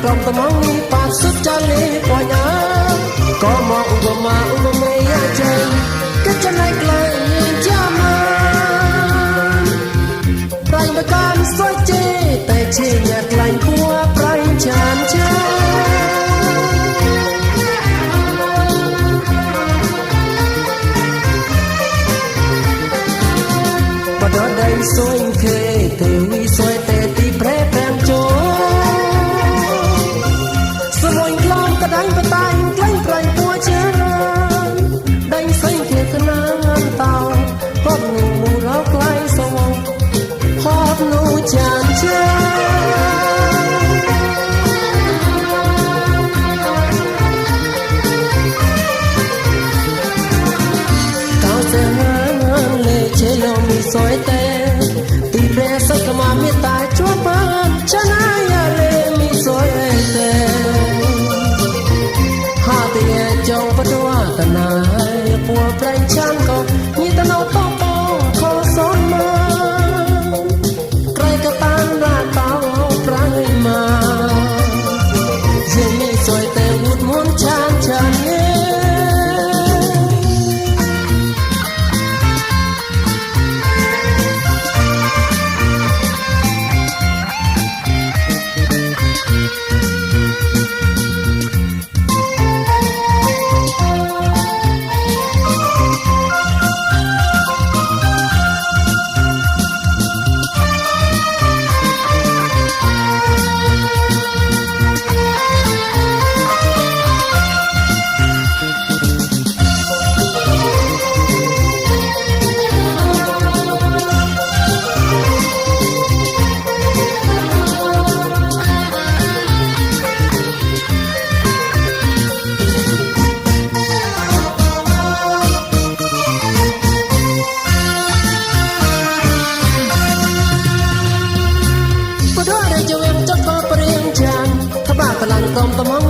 Trong tâm hóng ni pa sức cha lê qua nhà có mong của mày chơi cái chân này lại cha mà tay mà can xoay chê tay chê nhạt lạnh của tay chán chê và đó đây xoay khê từ vi xoay tê tí pré prem chô đánh và tay đánh rành của chết đánh xanh thiệt nắng ăn tàu hót nụ mù róc lay sông hót nụ tràn chết cao xe ngang lệ chế lô mì xói tê tì bè sắc mà mi tài chúa bán chân ai à lệ mì xói tê trong vật hoa tận ai của trái chan có như ta nấu to to khó xót mơ trái cả tan ra tao trái mà riêng mi rồi tê hút muốn chan chan nghe tâm hóng